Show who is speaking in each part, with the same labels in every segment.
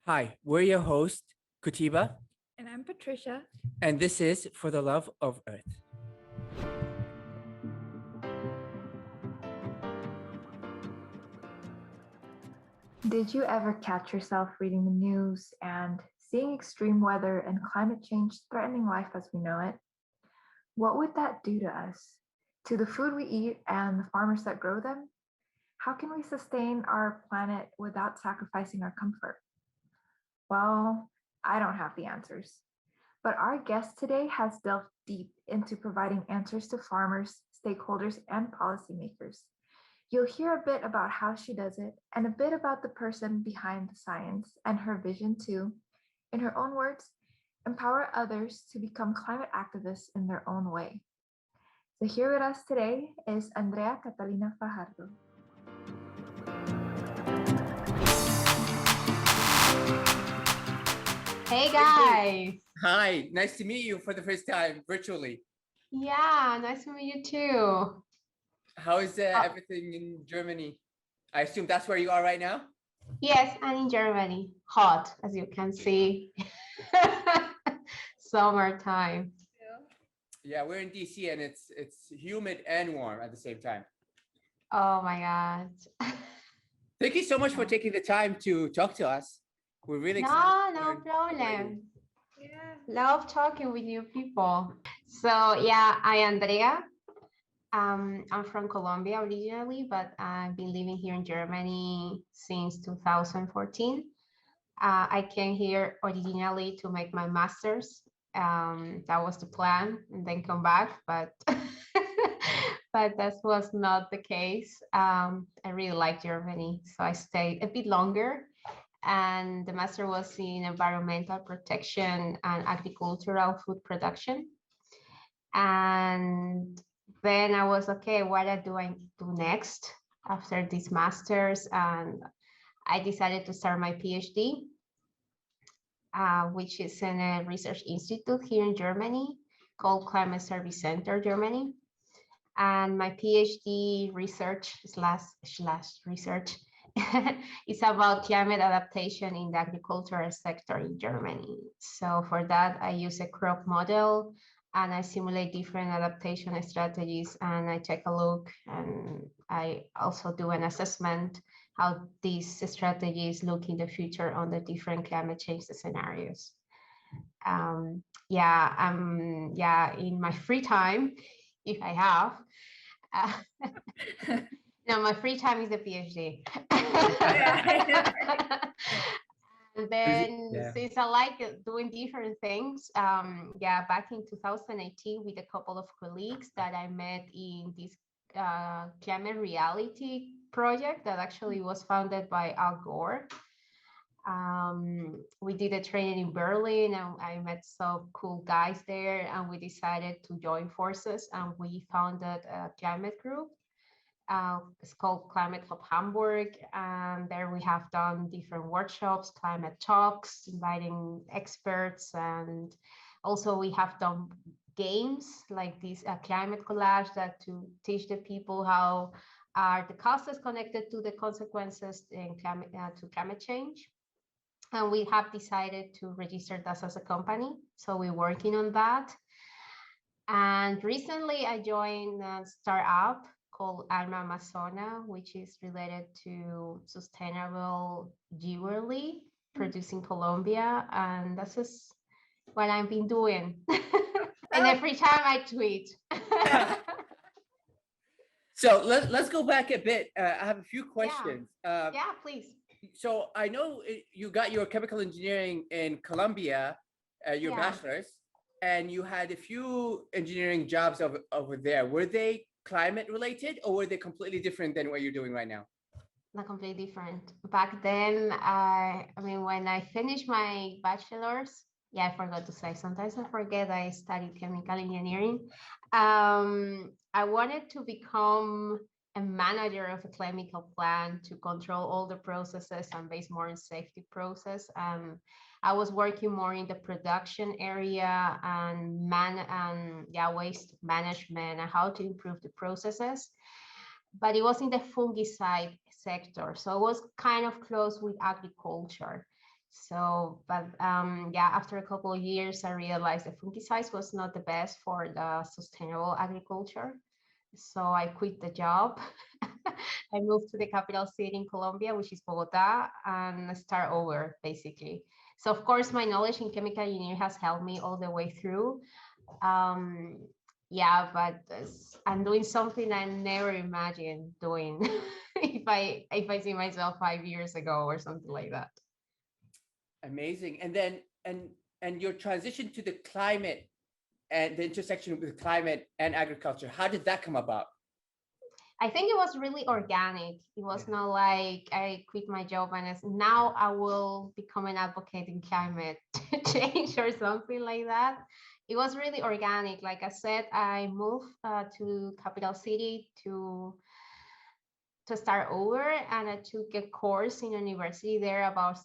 Speaker 1: Hi, we're your host, Kutiba,
Speaker 2: And I'm Patricia.
Speaker 1: and this is For the Love of Earth.
Speaker 3: Did you ever catch yourself reading the news and seeing extreme weather and climate change threatening life as we know it? What would that do to us? To the food we eat and the farmers that grow them? How can we sustain our planet without sacrificing our comfort? Well, I don't have the answers. But our guest today has delved deep into providing answers to farmers, stakeholders, and policymakers. You'll hear a bit about how she does it and a bit about the person behind the science and her vision to, in her own words, empower others to become climate activists in their own way. So here with us today is Andrea Catalina Fajardo.
Speaker 4: Hey guys.
Speaker 1: Hi, nice to meet you for the first time virtually.
Speaker 4: Yeah, nice to meet you too.
Speaker 1: How is everything in Germany? I assume that's where you are right now?
Speaker 4: Yes, I'm in Germany. Hot, as you can see. Summertime.
Speaker 1: Yeah, we're in DC and it's humid and warm at the same time.
Speaker 4: Oh my God.
Speaker 1: Thank you so much for taking the time to talk to us. We're really excited.
Speaker 4: No problem.
Speaker 2: Yeah.
Speaker 4: Love talking with you people. So yeah, I'm Andrea. I'm from Colombia originally, but I've been living here in Germany since 2014. I came here originally to make my master's. That was the plan, and then come back, but but that was not the case. I really like Germany, so I stayed a bit longer. And the master was in environmental protection and agricultural food production. And then I was okay, what do I do next after this master's? And I decided to start my PhD, which is in a research institute here in Germany called Climate Service Center Germany. And my PhD research slash research is about climate adaptation in the agricultural sector in Germany. So for that, I use a crop model and I simulate different adaptation strategies, and I take a look, and I also do an assessment how these strategies look in the future on the different climate change scenarios. In my free time, if I have, no, my free time is the PhD. And then since I like doing different things, back in 2018 with a couple of colleagues that I met in this climate reality project that actually was founded by Al Gore. We did a training in Berlin and I met some cool guys there, and we decided to join forces and we founded a climate group. It's called Climate Hub Hamburg, and there we have done different workshops, climate talks, inviting experts, and also we have done games like this climate collage that to teach the people how are the causes connected to the consequences in climate change. And we have decided to register that as a company, so we're working on that. And recently I joined a startup called Alma Amazona, which is related to sustainable jewelry produced in Colombia. And that's just what I've been doing. And every time I tweet.
Speaker 1: So let's go back a bit. I have a few questions.
Speaker 4: Yeah, please.
Speaker 1: So I know you got your chemical engineering in Colombia, your bachelor's, and you had a few engineering jobs over there. Were they climate related, or were they completely different than what you're doing right now?
Speaker 4: Not completely different. Back then, I mean, when I finished my bachelor's, I forgot to say, sometimes I forget I studied chemical engineering. I wanted to become a manager of a chemical plant to control all the processes and base more on safety process. I was working more in the production area and waste management and how to improve the processes. But it was in the fungicide sector, so it was kind of close with agriculture. So, but yeah, after a couple of years, I realized that fungicides was not the best for the sustainable agriculture. So I quit the job. I moved to the capital city in Colombia, which is Bogota, and start over basically. So of course, my knowledge in chemical engineering has helped me all the way through. Um, yeah, but I'm doing something I never imagined doing if I see myself 5 years ago or something like that.
Speaker 1: Amazing. And then and your transition to the climate and the intersection with climate and agriculture, how did that come about?
Speaker 4: I think it was really organic. It was not like I quit my job and now I will become an advocate in climate change or something like that. It was really organic. Like I said, I moved to capital city to start over, and I took a course in university there about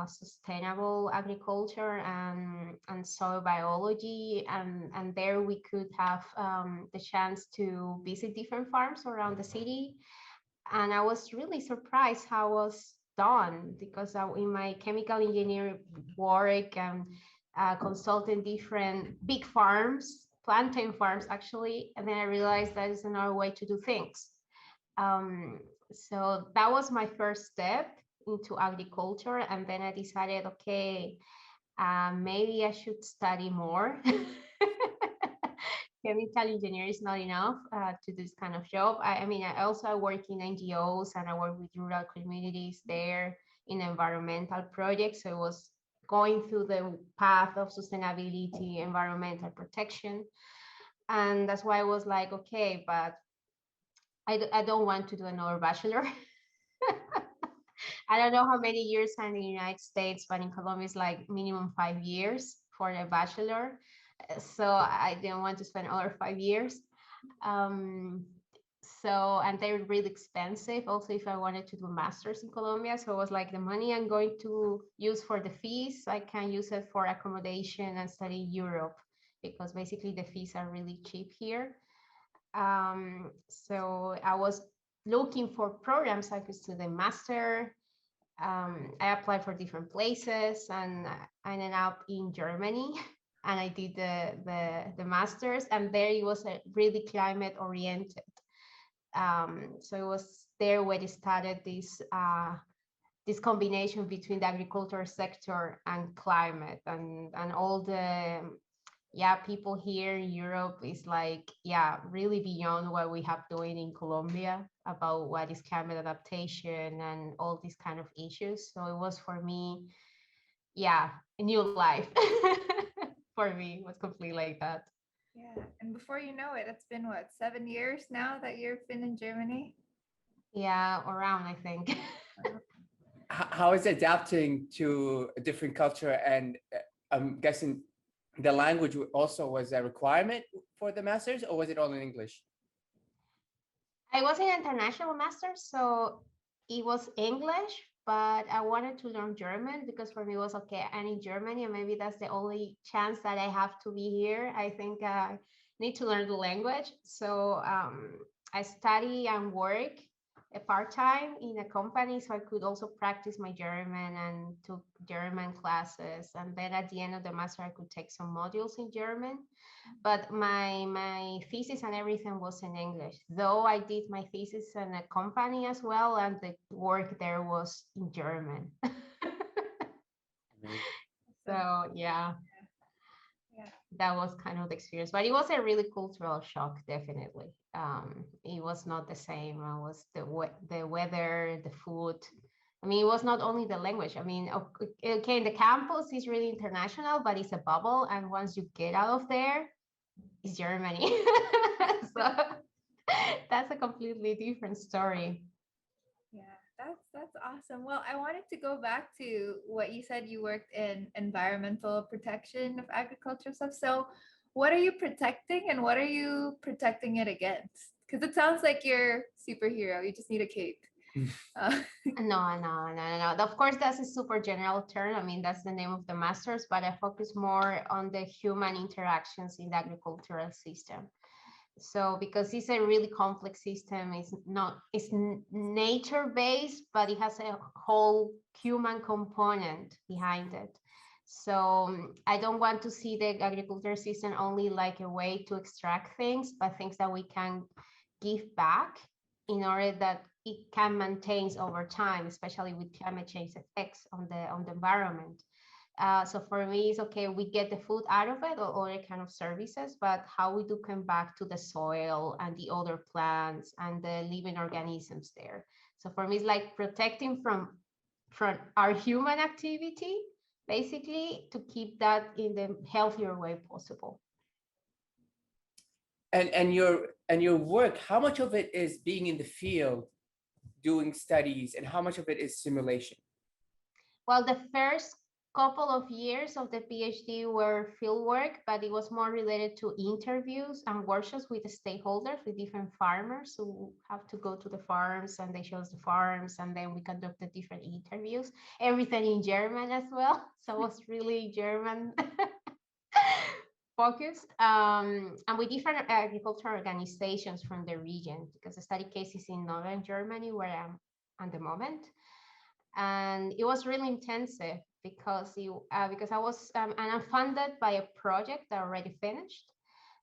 Speaker 4: sustainable agriculture and soil biology, and there we could have the chance to visit different farms around the city, and I was really surprised how it was done, because in my chemical engineering work and consulting different big farms, plantain farms actually, and then I realized that is another way to do things. So that was my first step into agriculture. And then I decided, okay, maybe I should study more. Chemical engineer is not enough to do this kind of job. I mean, I also work in NGOs and I work with rural communities there in environmental projects. So it was going through the path of sustainability, environmental protection. And that's why I was like, okay, but I don't want to do another bachelor. I don't know how many years are in the United States, but in Colombia it's like minimum 5 years for a bachelor. So I didn't want to spend another 5 years. And they're really expensive also if I wanted to do a master's in Colombia. So it was like the money I'm going to use for the fees, I can use it for accommodation and study in Europe, because basically the fees are really cheap here. So I was looking for programs I could study master. I applied for different places and I ended up in Germany and I did the masters, and there it was really climate oriented. So it was there where it started this combination between the agricultural sector and climate, and all the people here in Europe is like, really beyond what we have doing in Colombia about what is climate adaptation and all these kind of issues. So it was for me, a new life. For me, it was completely like that.
Speaker 2: Yeah. And before you know it, it's been what, 7 years now that you've been in Germany?
Speaker 4: Yeah, around, I think.
Speaker 1: How is adapting to a different culture? And I'm guessing the language also was a requirement for the masters, or was it all in English?
Speaker 4: I was in international masters, so it was English, but I wanted to learn German because for me it was okay. I'm in Germany, and maybe that's the only chance that I have to be here. I think I need to learn the language. So I study and work a part-time in a company, so I could also practice my German and took German classes. And then at the end of the master, I could take some modules in German. But my thesis and everything was in English, though I did my thesis in a company as well, and the work there was in German. So yeah, that was kind of the experience, but it was a really cultural shock, definitely. It was not the same. It was the weather, the food. I mean, it was not only the language. I mean, okay, the campus is really international, but it's a bubble, and once you get out of there, it's Germany. So that's a completely different story.
Speaker 2: Yeah, that's awesome. Well, I wanted to go back to what you said. You worked in environmental protection of agricultural stuff. So what are you protecting and what are you protecting it against? Because it sounds like you're superhero. You just need a cape.
Speaker 4: No. Of course, that's a super general term. I mean, that's the name of the masters, but I focus more on the human interactions in the agricultural system. So because it's a really complex system, it's nature based, but it has a whole human component behind it. So I don't want to see the agriculture system only like a way to extract things, but things that we can give back in order that it can maintain over time, especially with climate change effects on the environment. So for me, it's okay, we get the food out of it or other kind of services, but how we do come back to the soil and the other plants and the living organisms there. So for me, it's like protecting from our human activity, basically, to keep that in the healthier way possible.
Speaker 1: And your work, how much of it is being in the field doing studies and how much of it is simulation?
Speaker 4: Well, the first couple of years of the PhD were field work, but it was more related to interviews and workshops with the stakeholders, with different farmers who have to go to the farms, and they show us the farms, and then we conduct the different interviews, everything in German as well. So it was really German focused, and with different agricultural organizations from the region, because the study case is in northern Germany, where I am at the moment. And it was really intensive because I was and I'm funded by a project that already finished.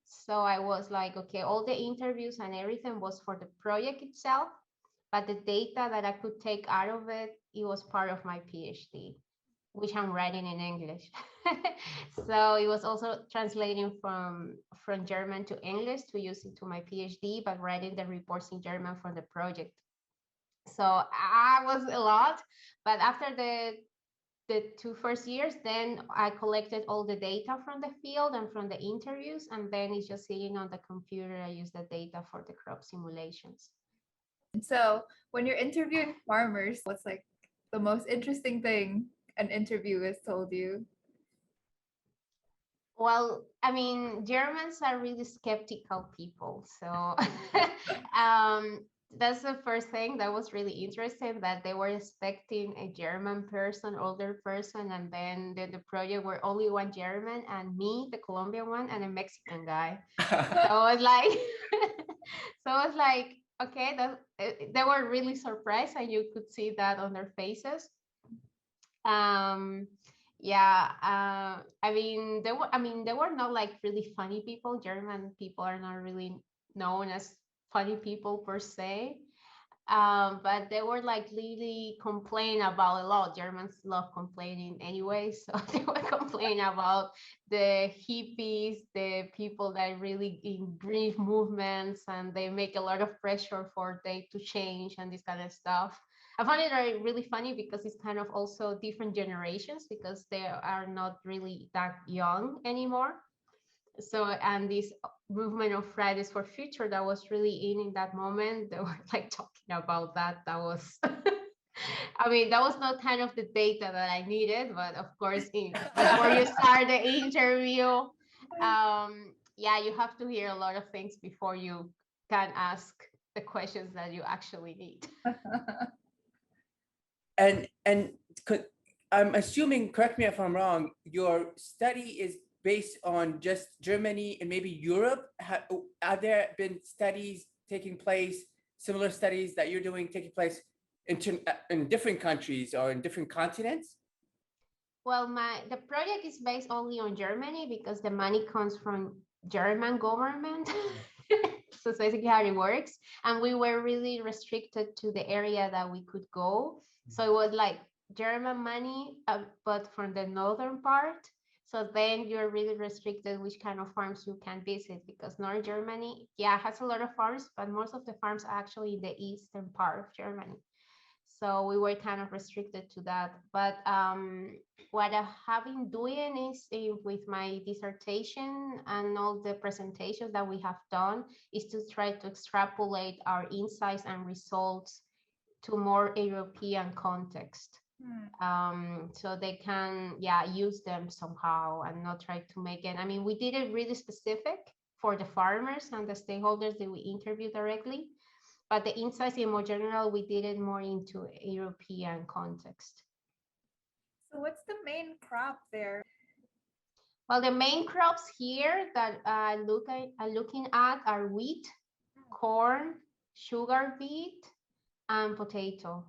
Speaker 4: So I was like, okay, all the interviews and everything was for the project itself, but the data that I could take out of it, it was part of my PhD, which I'm writing in English. So it was also translating from German to English to use it to my PhD, but writing the reports in German for the project. So I was a lot, but after the 2 first years, then I collected all the data from the field and from the interviews, and then it's just sitting on the computer. I use the data for the crop simulations.
Speaker 2: So when you're interviewing farmers, what's like the most interesting thing an interviewer has told you?
Speaker 4: Well, I mean, Germans are really skeptical people. So that's the first thing that was really interesting, that they were expecting a German person, older person, and then the project were only one German and me, the Colombian one, and a Mexican guy. So I was like, okay, they were really surprised, and you could see that on their faces. Yeah, I mean, they were not like really funny people. German people are not really known as funny people per se. But they were like really complaining about a lot. Germans love complaining anyway, so they were complaining about the hippies, the people that really in green movements, and they make a lot of pressure for they to change and this kind of stuff. I find it really funny because it's kind of also different generations, because they are not really that young anymore. So, and this movement of Fridays for Future that was really in that moment, they were like talking about that. That was, I mean, that was not kind of the data that I needed, but of course, before you start the interview, yeah, you have to hear a lot of things before you can ask the questions that you actually need.
Speaker 1: And I'm assuming, correct me if I'm wrong, your study is based on just Germany and maybe Europe. Have there been studies taking place, similar studies that you're doing taking place in different countries or in different continents?
Speaker 4: Well, the project is based only on Germany because the money comes from German government. So it's basically how it works. And we were really restricted to the area that we could go. So it was like German money, but from the northern part. So then you're really restricted which kind of farms you can visit, because North Germany, yeah, has a lot of farms, but most of the farms are actually in the eastern part of Germany. So we were kind of restricted to that. But what I have been doing is with my dissertation and all the presentations that we have done is to try to extrapolate our insights and results to more European context. So they can, yeah, use them somehow and not try to make it. I mean, we did it really specific for the farmers and the stakeholders that we interviewed directly. But the insights in more general, we did it more into a European context.
Speaker 2: So what's the main crop there?
Speaker 4: Well, the main crops here that I'm looking at are wheat, corn, sugar beet, and potato.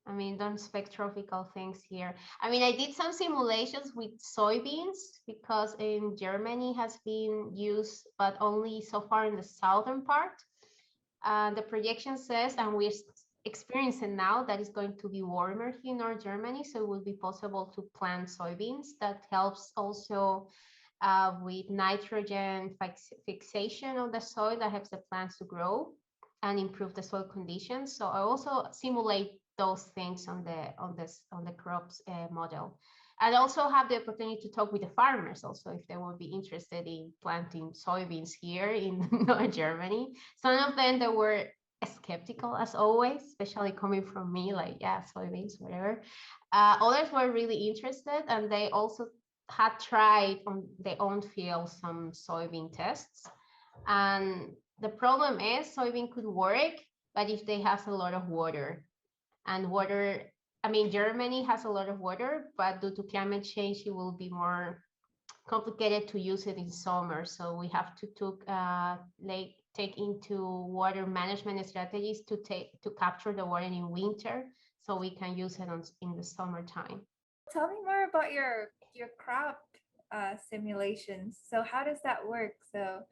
Speaker 4: I mean, don't expect tropical things here. I mean, I did some simulations with soybeans because in Germany has been used, but only so far in the southern part. The projection says, and we're experiencing now, that it's going to be warmer here in North Germany, so it will be possible to plant soybeans. That helps also with nitrogen fixation of the soil, that helps the plants to grow and improve the soil conditions. So I also simulate those things on the crops model. And also have the opportunity to talk with the farmers also if they would be interested in planting soybeans here in North Germany. Some of them, they were skeptical as always, especially coming from me, like, yeah, soybeans, whatever. Others were really interested, and they also had tried on their own field some soybean tests. And the problem is soybean could work, but if they have a lot of water. And water, I mean, Germany has a lot of water, but due to climate change, it will be more complicated to use it in summer. So we have to take into water management strategies to capture the water in winter, so we can use it in the summertime.
Speaker 2: Tell me more about your crop simulations. So how does that work? So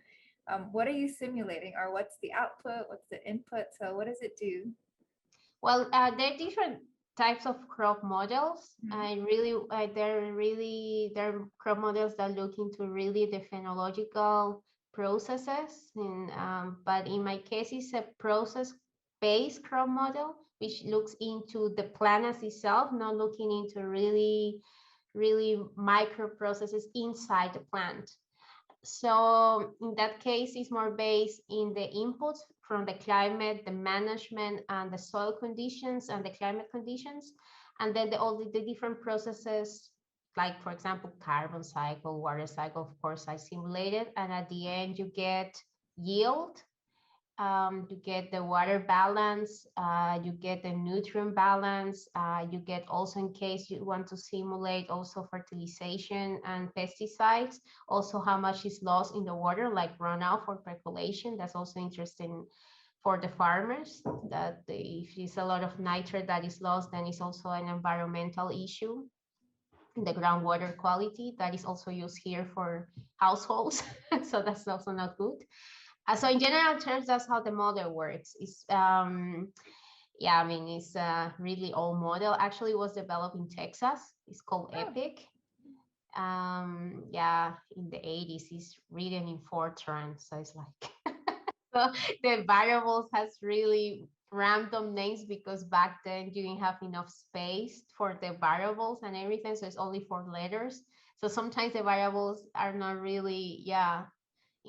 Speaker 2: what are you simulating, or what's the output? What's the input? So what does it do?
Speaker 4: Well, there are different types of crop models. They're crop models that look into really the phenological processes. But in my case, it's a process-based crop model, which looks into the plant as itself, not looking into really micro processes inside the plant. So in that case, it's more based in the inputs from the climate, the management, and the soil conditions and the climate conditions. And then all the different processes, like, for example, carbon cycle, water cycle, of course, I simulated. And at the end, you get yield. You get the water balance, you get the nutrient balance, you get also, in case you want to simulate also fertilization and pesticides, also how much is lost in the water, like runoff or percolation. That's also interesting for the farmers, that if there's a lot of nitrate that is lost, then it's also an environmental issue. The groundwater quality that is also used here for households, so that's also not good. So in general terms, that's how the model works. It's yeah, I mean, it's a really old model. Actually, it was developed in Texas. It's called Epic. Yeah, in the 80s, it's written in Fortran, so it's like so the variables has really random names, because back then you didn't have enough space for the variables and everything, so it's only 4 letters. So sometimes the variables are not really, yeah,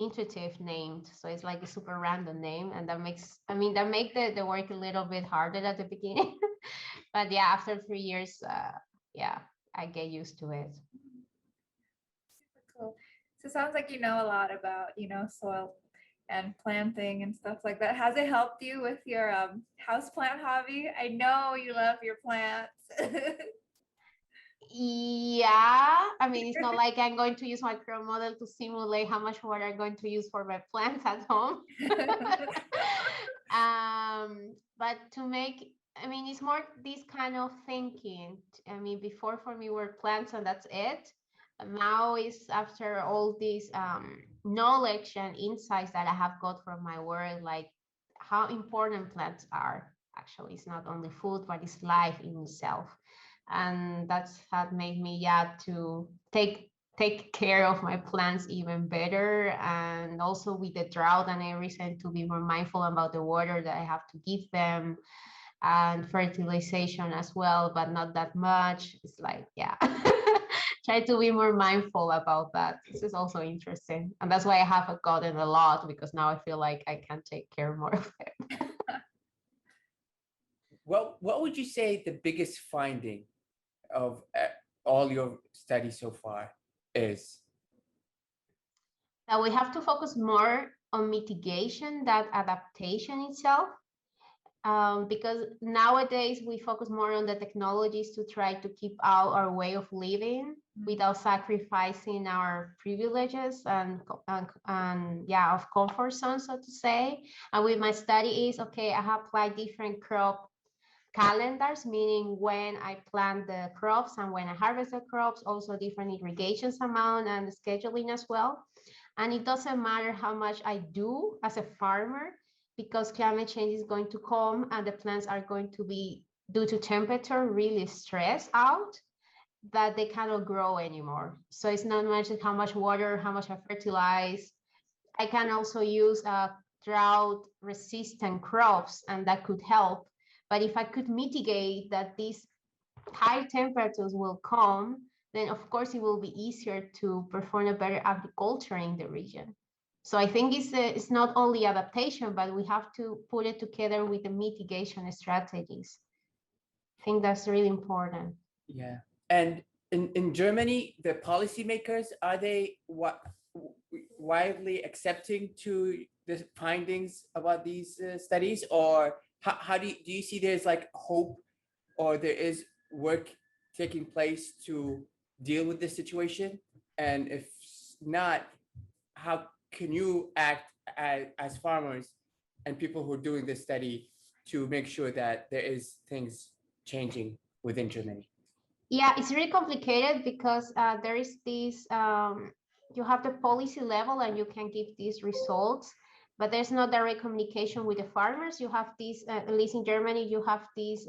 Speaker 4: intuitive named, so it's like a super random name, and that makes the work a little bit harder at the beginning. But yeah, after 3 years, yeah, I get used to it.
Speaker 2: Super cool. So it sounds like you know a lot about, soil and planting and stuff like that. Has it helped you with your houseplant hobby? I know you love your plants.
Speaker 4: Yeah, I mean, it's not like I'm going to use my crop model to simulate how much water I'm going to use for my plants at home. But to make, I mean, it's more this kind of thinking. I mean, before for me were plants and that's it. Now is after all this knowledge and insights that I have got from my work, like how important plants are. Actually, it's not only food, but it's life in itself. And that's had made me, yeah, to take care of my plants even better, and also with the drought and everything, to be more mindful about the water that I have to give them, and fertilization as well, but not that much. It's like, yeah, try to be more mindful about that. This is also interesting, and that's why I haven't gotten a lot, because now I feel like I can take care more of it.
Speaker 1: Well, what would you say the biggest finding of all your studies so far is?
Speaker 4: That we have to focus more on mitigation than adaptation itself. because nowadays we focus more on the technologies to try to keep out our way of living without sacrificing our privileges and yeah, of comfort zone, so to say. And with my study is, okay, I have applied different crop calendars, meaning when I plant the crops and when I harvest the crops, also different irrigations amount and scheduling as well. And it doesn't matter how much I do as a farmer, because climate change is going to come and the plants are going to be, due to temperature, really stressed out that they cannot grow anymore. So it's not much how much water, how much I fertilize. I can also use drought resistant crops, and that could help. But if I could mitigate that these high temperatures will come, then of course it will be easier to perform a better agriculture in the region. So I think it's not only adaptation, but we have to put it together with the mitigation strategies. I think that's really important.
Speaker 1: Yeah. And in Germany, the policymakers, are they widely accepting to the findings about these studies, or how do you see there's like hope, or there is work taking place to deal with this situation? And if not, how can you act as farmers and people who are doing this study to make sure that there is things changing within Germany?
Speaker 4: Yeah, it's really complicated because there is this, you have the policy level and you can give these results, but there's no direct communication with the farmers. You have these, at least in Germany, you have these,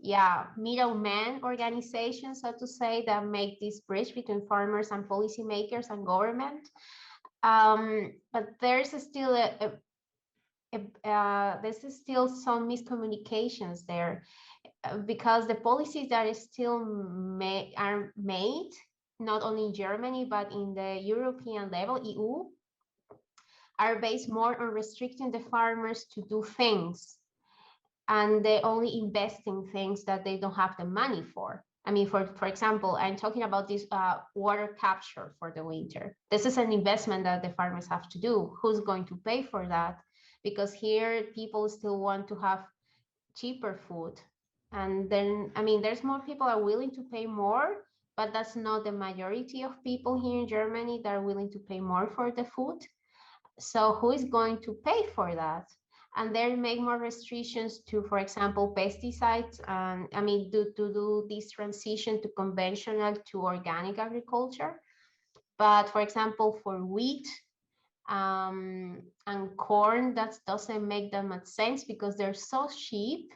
Speaker 4: yeah, middleman organizations, so to say, that make this bridge between farmers and policymakers and government. But there's still there's still some miscommunications there, because the policies that are still are made, not only in Germany, but in the European level, EU, are based more on restricting the farmers to do things, and they only invest in things that they don't have the money for. I mean, for example, I'm talking about this water capture for the winter. This is an investment that the farmers have to do. Who's going to pay for that? Because here people still want to have cheaper food. And then, I mean, there's more people are willing to pay more, but that's not the majority of people here in Germany that are willing to pay more for the food. So who is going to pay for that? And they make more restrictions to, for example, pesticides. I mean, to do this transition to conventional to organic agriculture. But for example, for wheat and corn, that doesn't make that much sense because they're so cheap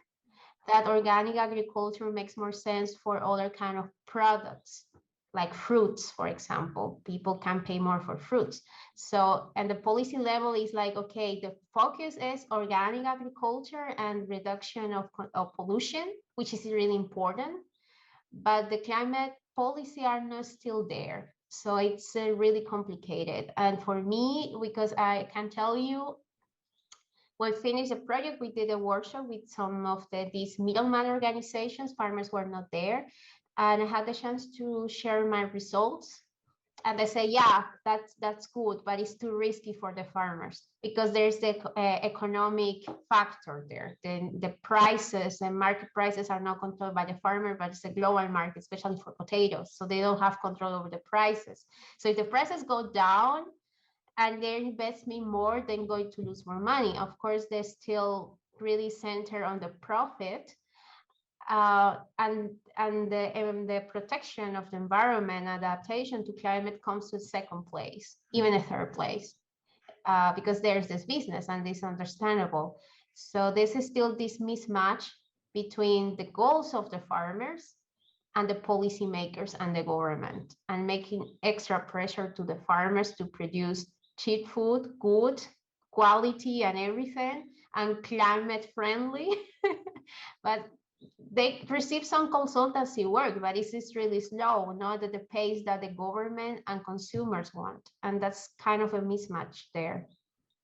Speaker 4: that organic agriculture makes more sense for other kind of products, like fruits, for example. People can pay more for fruits. So, and the policy level is like, okay, the focus is organic agriculture and reduction of pollution, which is really important. But the climate policy are not still there. So it's really complicated. And for me, because I can tell you, when we finished the project, we did a workshop with some of these middleman organizations. Farmers were not there. And I had the chance to share my results. And they say, yeah, that's good, but it's too risky for the farmers because there's the economic factor there. The prices and market prices are not controlled by the farmer, but it's a global market, especially for potatoes. So they don't have control over the prices. So if the prices go down, and they're investing more, then going to lose more money. Of course, they're still really centered on the profit, and the protection of the environment, adaptation to climate comes to second place, even a third place, because there's this business and it's understandable. So this is still this mismatch between the goals of the farmers and the policymakers and the government, and making extra pressure to the farmers to produce cheap food, good quality and everything, and climate friendly. But they receive some consultancy work, but it's really slow, not at the pace that the government and consumers want. And that's kind of a mismatch there.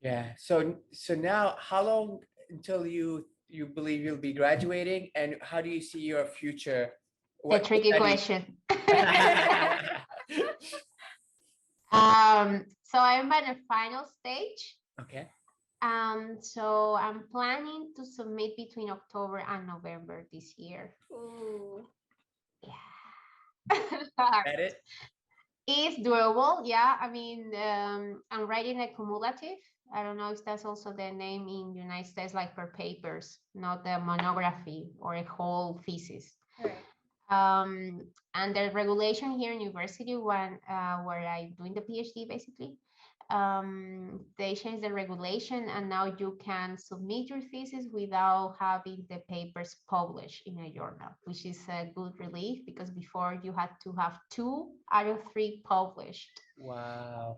Speaker 1: Yeah. So now how long until you believe you'll be graduating, and how do you see your future?
Speaker 4: A tricky question. So I'm at the final stage.
Speaker 1: Okay.
Speaker 4: So I'm planning to submit between October and November this year.
Speaker 2: Ooh.
Speaker 4: Yeah.
Speaker 1: Get it?
Speaker 4: It's doable, yeah. I mean, I'm writing a cumulative. I don't know if that's also the name in United States, like per papers, not a monography or a whole thesis.
Speaker 2: Right.
Speaker 4: And the regulation here in university, when where I'm doing the PhD, basically, they changed the regulation, and now you can submit your thesis without having the papers published in a journal, which is a good relief, because before you had to have 2 out of 3 published.
Speaker 1: Wow.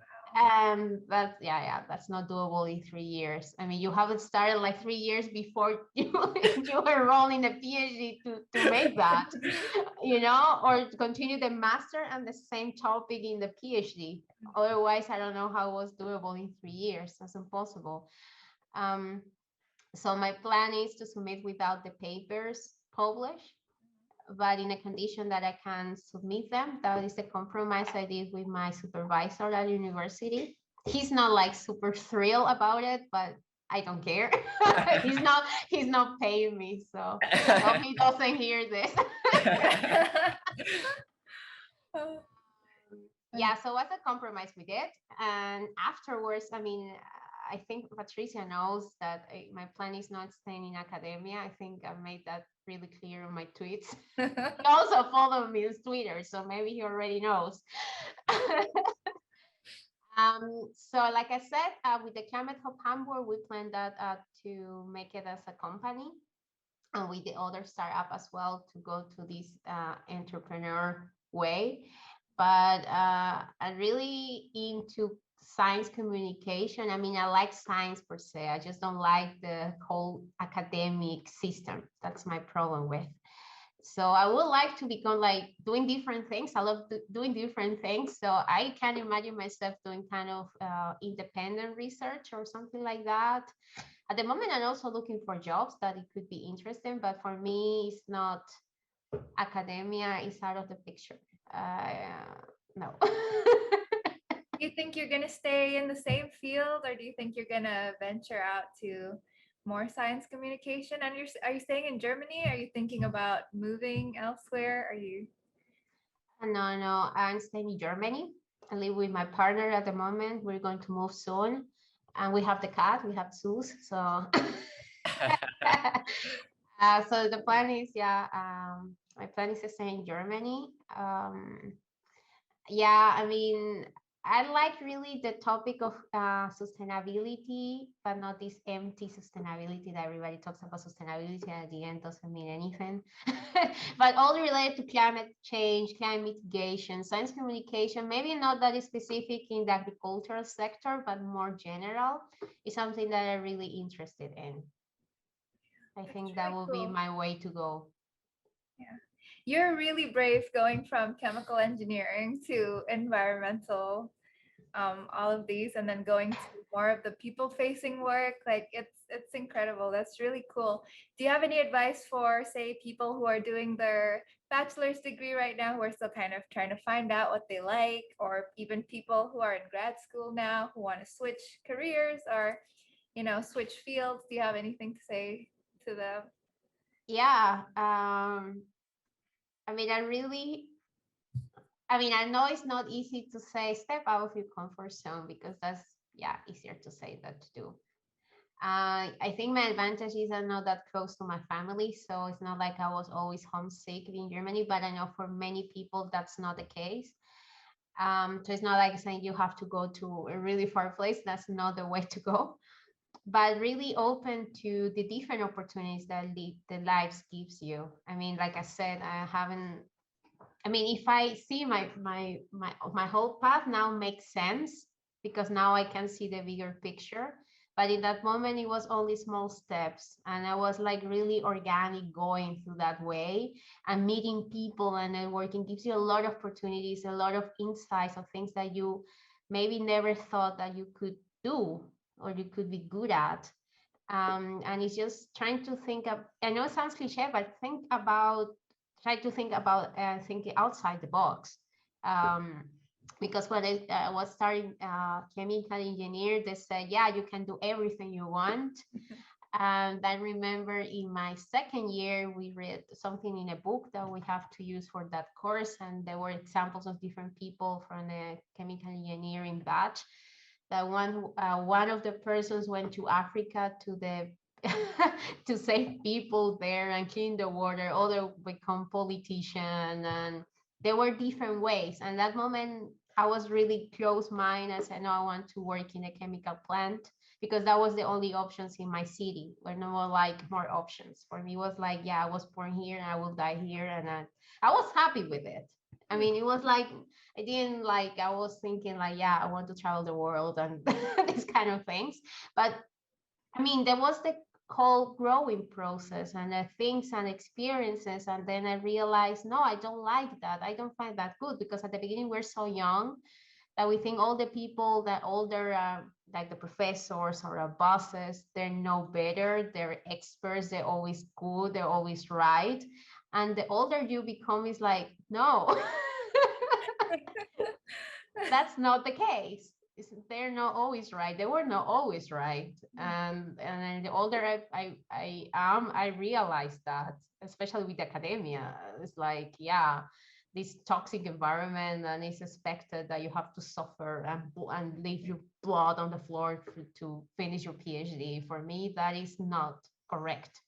Speaker 4: But yeah, that's not doable in 3 years. I mean, you haven't started like 3 years before you enroll in a PhD to make that, you know, or to continue the master and the same topic in the PhD. Otherwise, I don't know how it was doable in 3 years. That's impossible. So my plan is to submit without the papers published, but in a condition that I can submit them. That is the compromise I did with my supervisor at university. He's not like super thrilled about it, but I don't care. he's not paying me, so I hope he doesn't hear this. Yeah, so what's a compromise we did, and afterwards, I mean, I think Patricia knows that my plan is not staying in academia. I think I made that really clear on my tweets. He also followed me on Twitter, so maybe he already knows. So like I said, with the Climate Hub Hamburg, we plan that to make it as a company, and with the other startup as well, to go to this entrepreneur way. But I'm really into science communication. I mean, I like science per se. I just don't like the whole academic system. That's my problem with. So I would like to become like doing different things. I love doing different things. So I can imagine myself doing kind of independent research or something like that. At the moment, I'm also looking for jobs that it could be interesting, but for me, it's not academia is out of the picture. No.
Speaker 2: Do you think you're gonna stay in the same field, or do you think you're gonna venture out to more science communication? And are you staying in Germany? Are you thinking about moving elsewhere? Are you?
Speaker 4: No, I'm staying in Germany. I live with my partner at the moment. We're going to move soon, and we have the cat. We have Zeus. So, so the plan is, yeah, my plan is to stay in Germany. Yeah, I mean, I like really the topic of sustainability, but not this empty sustainability that everybody talks about sustainability and at the end doesn't mean anything. But all related to climate change, climate mitigation, science communication, maybe not that specific in the agricultural sector, but more general, is something that I'm really interested in. I think that will be my way to go.
Speaker 2: Yeah. You're really brave going from chemical engineering to environmental, all of these, and then going to more of the people-facing work. Like it's incredible. That's really cool. Do you have any advice for, say, people who are doing their bachelor's degree right now, who are still kind of trying to find out what they like, or even people who are in grad school now who want to switch careers or, switch fields? Do you have anything to say to them?
Speaker 4: Yeah. I mean, I know it's not easy to say step out of your comfort zone, because that's, yeah, easier to say than to do. I think my advantage is I'm not that close to my family, so it's not like I was always homesick in Germany, but I know for many people that's not the case. So it's not like saying you have to go to a really far place. That's not the way to go, but really open to the different opportunities that the life gives you. I mean, like I said, if I see my whole path now makes sense, because now I can see the bigger picture. But in that moment, it was only small steps, and I was like really organic going through that way, and meeting people and networking gives you a lot of opportunities, a lot of insights of things that you maybe never thought that you could do or you could be good at. And it's just trying to think of, I know it sounds cliche, but try to think about thinking outside the box. because when I was starting chemical engineer, they said, yeah, you can do everything you want. And I remember in my second year, we read something in a book that we have to use for that course. And there were examples of different people from the chemical engineering batch. That one of the persons went to Africa to the to save people there and clean the water. Other become politician, and there were different ways. And that moment, I was really close-minded. I said, no, I want to work in a chemical plant, because that was the only options in my city. Were no more like more options for me. It was like, yeah, I was born here and I will die here, and I was happy with it. I mean, it was like I didn't like, I was thinking like, yeah, I want to travel the world and these kind of things. But I mean, there was the whole growing process and the things and experiences. And then I realized, no, I don't like that. I don't find that good, because at the beginning we're so young that we think all the people that older, like the professors or our bosses, they know better, they're experts, they're always good, they're always right. And the older you become, is like, no, that's not the case. They're not always right. They were not always right. And then the older I am, I realize that, especially with academia, it's like, yeah, this toxic environment, and it's expected that you have to suffer and leave your blood on the floor to finish your PhD. For me, that is not correct.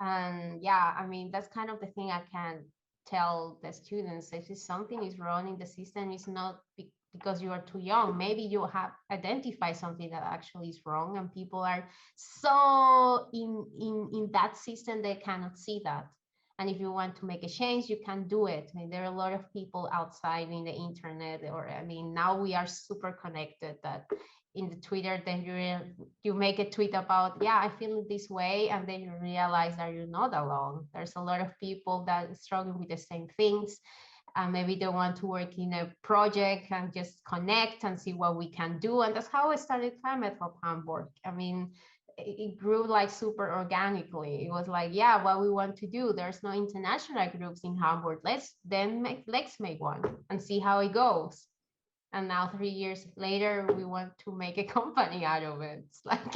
Speaker 4: And yeah, I mean, that's kind of the thing I can tell the students. If something is wrong in the system, it's not because you are too young. Maybe you have identified something that actually is wrong, and people are so in that system, they cannot see that. And if you want to make a change, you can do it. I mean, there are a lot of people outside in the internet, or I mean, now we are super connected that in the Twitter, then you make a tweet about, yeah, I feel this way, and then you realize that you're not alone. There's a lot of people that struggle with the same things, and maybe they want to work in a project and just connect and see what we can do. And that's how I started Climate Hub Hamburg. I mean, it grew like super organically. It was like, yeah, what we want to do. There's no international groups in Hamburg. Let's make one and see how it goes. And now 3 years later, we want to make a company out of it. It's like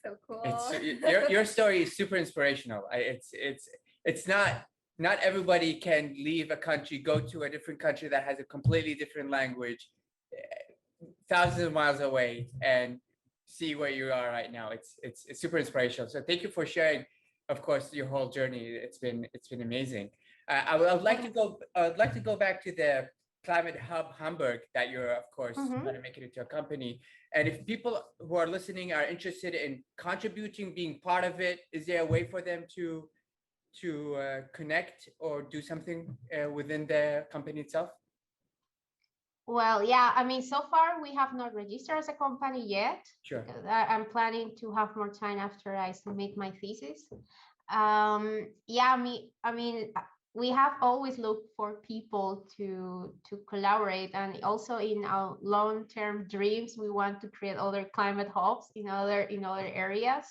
Speaker 2: so cool.
Speaker 1: Your story is super inspirational. It's not everybody can leave a country, go to a different country that has a completely different language, thousands of miles away, and see where you are right now. It's super inspirational. So thank you for sharing, of course, your whole journey. It's been amazing. I would like to go back to the Climate Hub Hamburg that you're, of course, trying to make it into a company. And if people who are listening are interested in contributing, being part of it, is there a way for them to connect or do something within the company itself?
Speaker 4: Well, yeah, I mean, so far we have not registered as a company yet.
Speaker 1: Sure.
Speaker 4: I'm planning to have more time after I submit my thesis. Yeah, I mean, we have always looked for people to collaborate, and also in our long-term dreams, we want to create other climate hubs in other areas.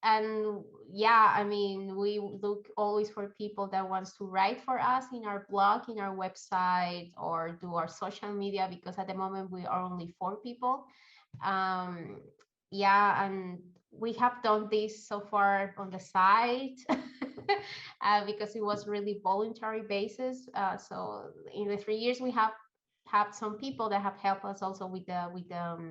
Speaker 4: And yeah, I mean, we look always for people that wants to write for us in our blog, in our website, or do our social media, because at the moment we are only 4 people. Yeah, and we have done this so far on the side because it was really voluntary basis. So in the 3 years, we have some people that have helped us also with the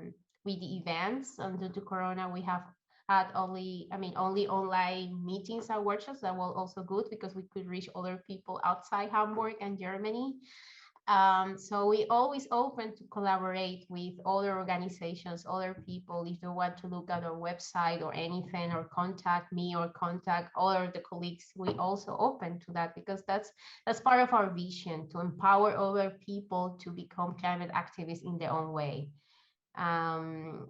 Speaker 4: events. And due to Corona, we have had only online meetings and workshops. That was also good because we could reach other people outside Hamburg and Germany. So we always open to collaborate with other organizations, other people. If they want to look at our website or anything, or contact me or contact other the colleagues, we also open to that, because that's part of our vision, to empower other people to become climate activists in their own way.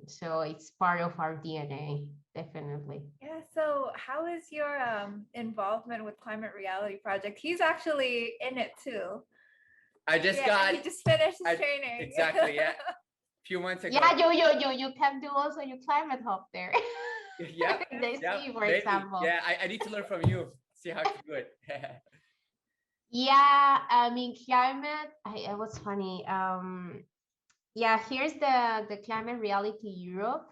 Speaker 4: So it's part of our DNA, definitely.
Speaker 2: Yeah, so how is your involvement with Climate Reality Project? He's actually in it too.
Speaker 1: He just
Speaker 2: finished his training.
Speaker 1: Exactly, yeah. A few months ago.
Speaker 4: Yeah, you can do also your climate hub there.
Speaker 1: Yeah.
Speaker 4: For example.
Speaker 1: Yeah, I need to learn from you, see how to do it.
Speaker 4: Yeah, I mean, climate, it was funny. Yeah, here's the Climate Reality Europe.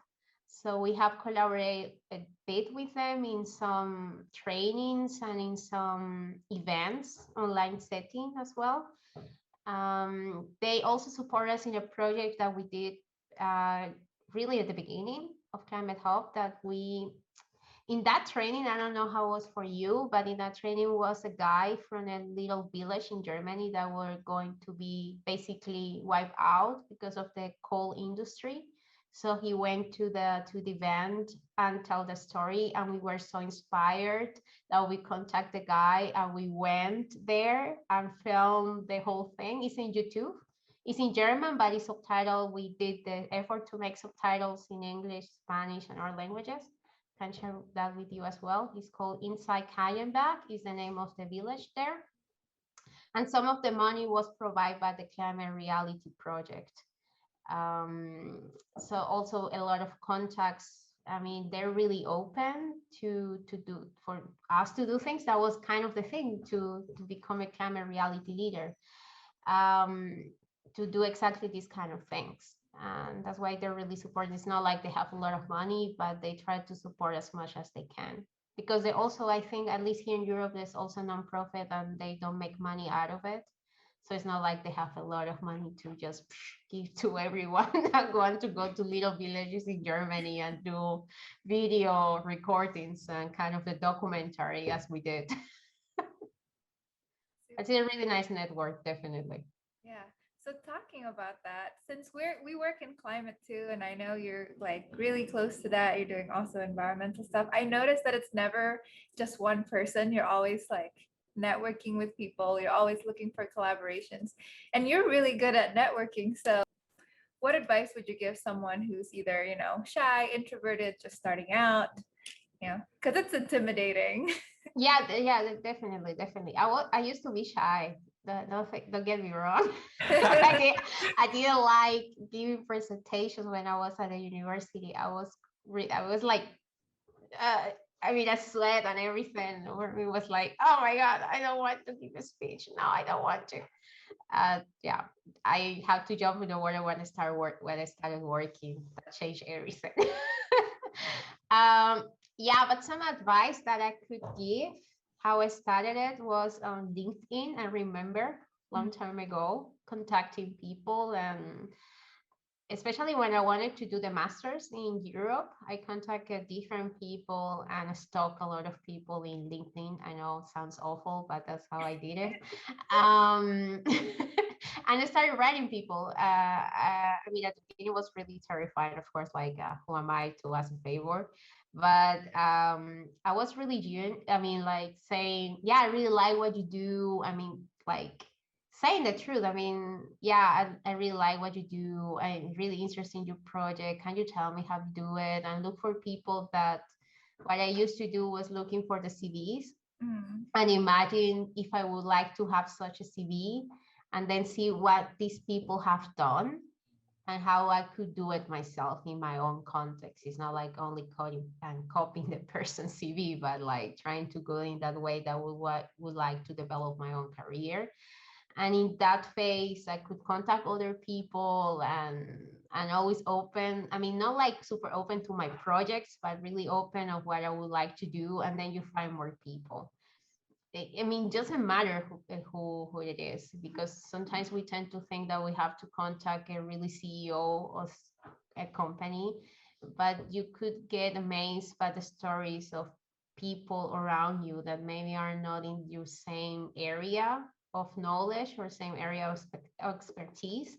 Speaker 4: So we have collaborated a bit with them in some trainings and in some events, online setting as well. They also support us in a project that we did really at the beginning of Climate Hub that we in that training, I don't know how it was for you, but in that training was a guy from a little village in Germany that were going to be basically wiped out because of the coal industry. So he went to the event and tell the story, and we were so inspired that we contact the guy and we went there and filmed the whole thing. It's in YouTube. It's in German, but it's subtitled. We did the effort to make subtitles in English, Spanish, and our languages. Can share that with you as well. It's called Inside Kayenbach, is the name of the village there. And some of the money was provided by the Climate Reality Project. So also a lot of contacts. I mean, they're really open to do for us to do things. That was kind of the thing to become a climate reality leader, to do exactly these kind of things. And that's why they're really supporting. It's not like they have a lot of money, but they try to support as much as they can. Because they also, I think, at least here in Europe, there's also non-profit and they don't make money out of it. So it's not like they have a lot of money to just give to everyone that want to go to little villages in Germany and do video recordings and kind of the documentary as we did. It's a really nice network, definitely.
Speaker 2: Yeah. So talking about that, since we work in climate too, and I know you're like really close to that, you're doing also environmental stuff. I noticed that it's never just one person. You're always like networking with people. You're always looking for collaborations, and you're really good at networking. So what advice would you give someone who's either, shy, introverted, just starting out? Because it's intimidating.
Speaker 4: Yeah, definitely. I used to be shy. Don't get me wrong. I didn't like giving presentations when I was at the university. I was like, I mean, I sweat and everything. It was like, oh my God, I don't want to give a speech. No, I don't want to. Yeah, I had to jump in the water when I started working. That changed everything. Yeah, but some advice that I could give, how I started it was on LinkedIn. I remember long time ago contacting people, and especially when I wanted to do the masters in Europe, I contacted different people and stalked a lot of people in LinkedIn. I know it sounds awful, but that's how I did it. And I started writing people. I mean, at the beginning, it was really terrifying, of course, like, who am I to ask a favor? But I was really like saying, yeah, I really like what you do. I mean, like saying the truth. I mean, yeah, I really like what you do. I'm really interested in your project. Can you tell me how to do it? And look for people that what I used to do was looking for the CVs and imagine if I would like to have such a CV, and then see what these people have done and how I could do it myself in my own context. It's not like only copying the person's CV, but like trying to go in that way that would like to develop my own career. And in that phase, I could contact other people and always open. I mean, not like super open to my projects, but really open of what I would like to do. And then you find more people. I mean, it doesn't matter who it is, because sometimes we tend to think that we have to contact a really CEO of a company, but you could get amazed by the stories of people around you that maybe are not in your same area of knowledge or same area of expertise.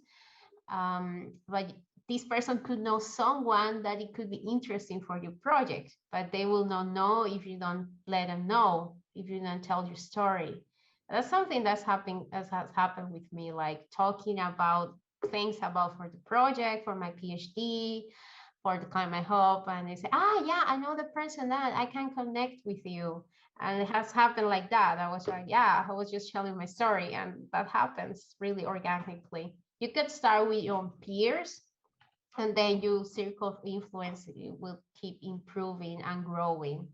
Speaker 4: But this person could know someone that it could be interesting for your project, but they will not know if you don't let them know, if you don't tell your story. That's something that has happened with me, like talking about things about for the project, for my PhD, for the Climate Hub, and they say, yeah, I know the person that I can connect with you. And it has happened like that. I was like, yeah, I was just telling my story, and that happens really organically. You could start with your peers, and then your circle of influence will keep improving and growing.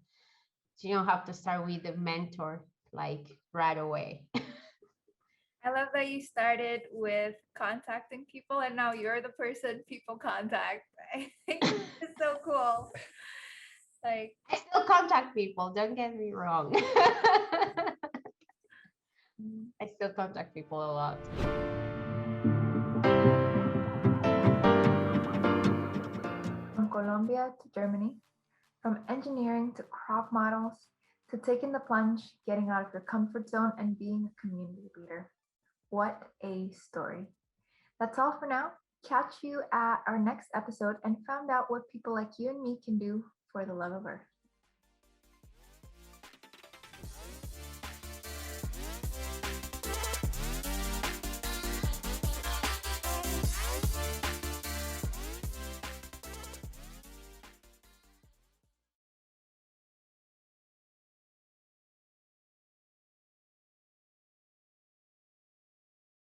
Speaker 4: So you don't have to start with the mentor like right away.
Speaker 2: I love that you started with contacting people and now you're the person people contact. I think it's so cool. Like,
Speaker 4: I still contact people, don't get me wrong. I still contact people a lot.
Speaker 3: From Colombia to Germany, from engineering to crop models, to taking the plunge, getting out of your comfort zone, and being a community leader. What a story. That's all for now. Catch you at our next episode and find out what people like you and me can do for the love of Earth.